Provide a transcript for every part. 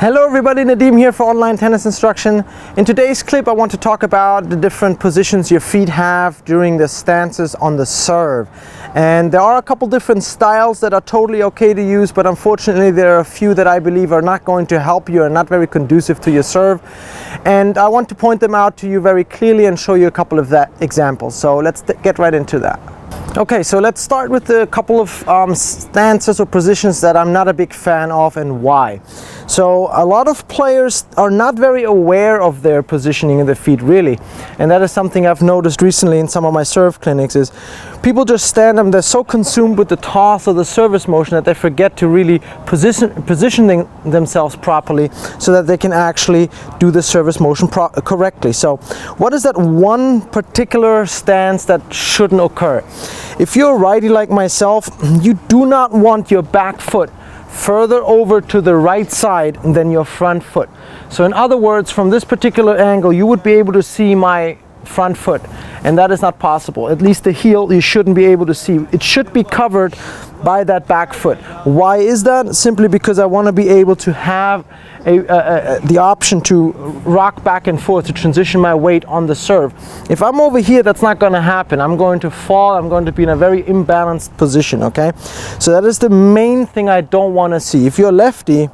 Hello everybody, Nadim here for online tennis instruction. In today's clip I want to talk about the different positions your feet have during the stances on the serve. And there are a couple different styles that are totally okay to use, but unfortunately there are a few that I believe are not going to help you and not very conducive to your serve. And I want to point them out to you very clearly and show you a couple of examples. So let's get right into that. Okay, so let's start with a couple of stances or positions that I'm not a big fan of and why. So a lot of players are not very aware of their positioning in the feet really, and that is something I've noticed recently in some of my serve clinics. Is people just stand them, they're so consumed with the toss or the service motion that they forget to really positioning themselves properly so that they can actually do the service motion correctly. So what is that one particular stance that shouldn't occur? If you're a righty like myself, you do not want your back foot further over to the right side than your front foot. So in other words, from this particular angle you would be able to see my front foot, and that is not possible. At least the heel you shouldn't be able to see. It should be covered by that back foot. Why is that? Simply because I want to be able to have the option to rock back and forth, to transition my weight on the serve. If I'm over here, that's not going to happen. I'm going to fall. I'm going to be in a very imbalanced position, okay? So that is the main thing I don't want to see. If you're lefty,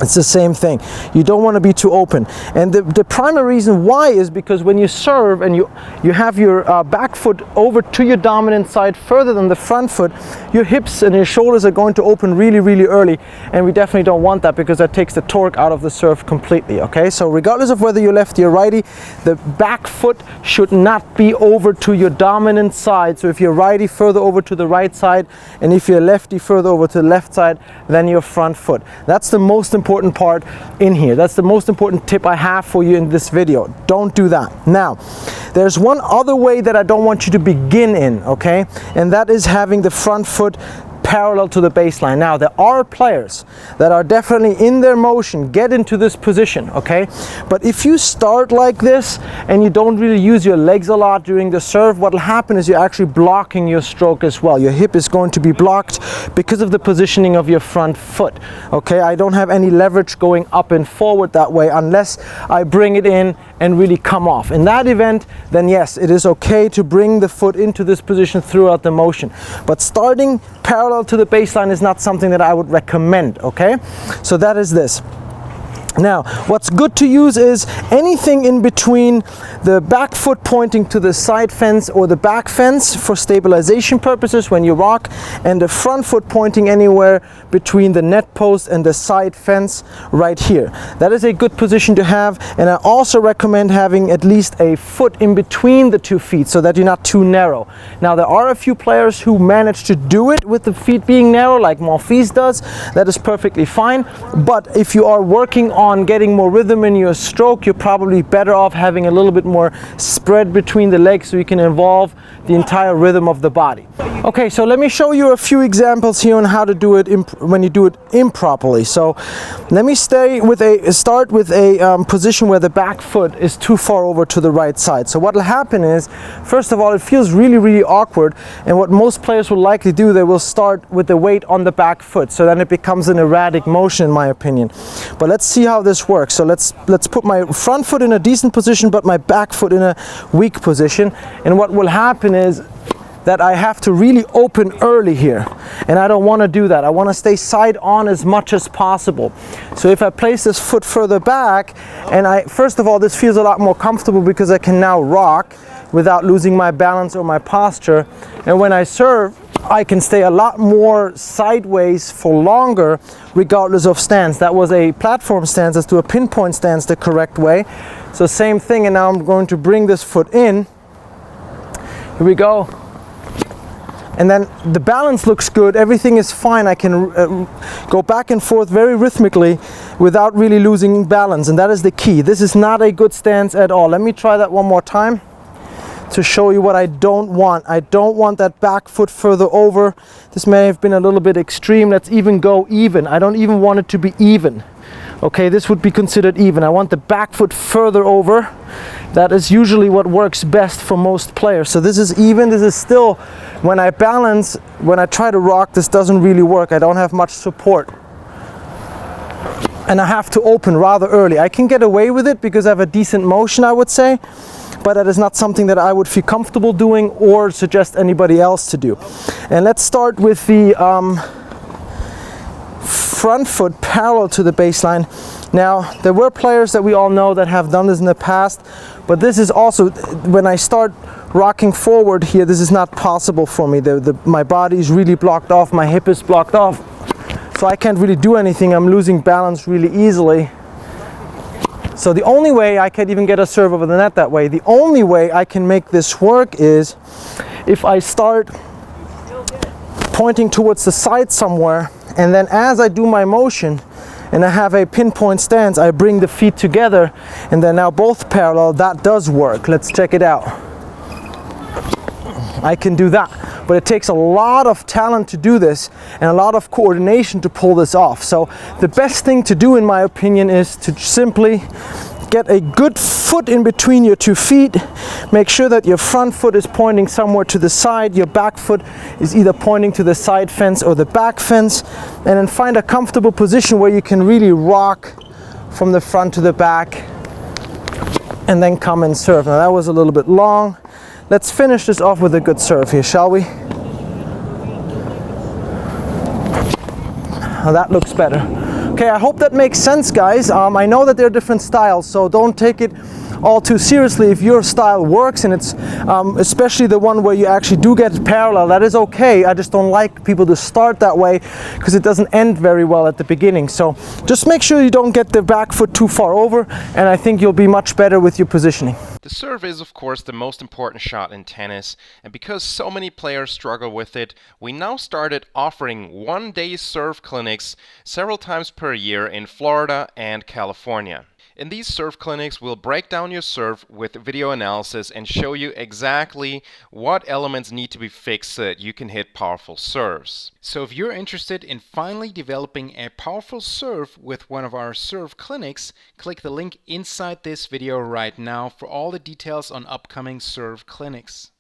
it's the same thing. You don't want to be too open. And the primary reason why is because when you serve and you have your back foot over to your dominant side further than the front foot, your hips and your shoulders are going to open really, really early. And we definitely don't want that because that takes the torque out of the serve completely, okay? So regardless of whether you're lefty or righty, the back foot should not be over to your dominant side. So if you're righty, further over to the right side, and if you're lefty, further over to the left side than your front foot. That's the most important part in here. That's the most important tip I have for you in this video. Don't do that. Now, there's one other way that I don't want you to begin in, okay? And that is having the front foot parallel to the baseline. Now, there are players that are definitely in their motion get into this position, okay? But if you start like this and you don't really use your legs a lot during the serve, what will happen is you're actually blocking your stroke as well. Your hip is going to be blocked because of the positioning of your front foot, okay? I don't have any leverage going up and forward that way unless I bring it in and really come off. In that event, then yes, it is okay to bring the foot into this position throughout the motion. But starting parallel to the baseline is not something that I would recommend, okay? So that is this. Now, what's good to use is anything in between the back foot pointing to the side fence or the back fence for stabilization purposes when you rock, and the front foot pointing anywhere between the net post and the side fence right here. That is a good position to have, and I also recommend having at least a foot in between the two feet so that you're not too narrow. Now, there are a few players who manage to do it with the feet being narrow, like Monfils does. That is perfectly fine, but if you are working on getting more rhythm in your stroke, you're probably better off having a little bit more spread between the legs so you can involve the entire rhythm of the body. Okay, so let me show you a few examples here on how to do it when you do it improperly. So let me start with a position where the back foot is too far over to the right side. So what will happen is, first of all, it feels really, really awkward, and what most players will likely do, they will start with the weight on the back foot, so then it becomes an erratic motion in my opinion. But let's see how this works. So let's put my front foot in a decent position but my back foot in a weak position, and what will happen is that I have to really open early here, and I don't want to do that. I want to stay side on as much as possible. So if I place this foot further back, and first of all, this feels a lot more comfortable because I can now rock without losing my balance or my posture, and when I serve I can stay a lot more sideways for longer regardless of stance. That was a platform stance. Let's do a pinpoint stance the correct way. So same thing, and now I'm going to bring this foot in. Here we go. And then the balance looks good, everything is fine. I can go back and forth very rhythmically without really losing balance, and that is the key. This is not a good stance at all. Let me try that one more time to show you what I don't want. I don't want that back foot further over. This may have been a little bit extreme. Let's even go even. I don't even want it to be even. Okay, this would be considered even. I want the back foot further over. That is usually what works best for most players. So this is even. This is still, when I balance, when I try to rock, this doesn't really work. I don't have much support. and I have to open rather early. I can get away with it because I have a decent motion, I would say, but that is not something that I would feel comfortable doing or suggest anybody else to do. And let's start with the front foot parallel to the baseline. Now, there were players that we all know that have done this in the past, but this is also, when I start rocking forward here, this is not possible for me. My body is really blocked off, my hip is blocked off, so I can't really do anything. I'm losing balance really easily. So the only way I can even get a serve over the net that way, the only way I can make this work is if I start pointing towards the side somewhere, and then as I do my motion and I have a pinpoint stance, I bring the feet together and they're now both parallel. That does work. Let's check it out. I can do that, but it takes a lot of talent to do this and a lot of coordination to pull this off. So the best thing to do, in my opinion, is to simply get a good foot in between your two feet. Make sure that your front foot is pointing somewhere to the side, your back foot is either pointing to the side fence or the back fence, and then find a comfortable position where you can really rock from the front to the back and then come and serve. Now that was a little bit long. Let's finish this off with a good serve here, shall we? Now that looks better. Okay, I hope that makes sense, guys. I know that there are different styles, so don't take it all too seriously. If your style works, and it's especially the one where you actually do get parallel, that is okay. I just don't like people to start that way because it doesn't end very well at the beginning. So just make sure you don't get the back foot too far over, and I think you'll be much better with your positioning. The serve is, of course, the most important shot in tennis, and because so many players struggle with it, we now started offering one-day serve clinics several times per year in Florida and California. In these serve clinics, we'll break down your serve with video analysis and show you exactly what elements need to be fixed so that you can hit powerful serves. So if you're interested in finally developing a powerful serve with one of our serve clinics, click the link inside this video right now for all the details on upcoming serve clinics.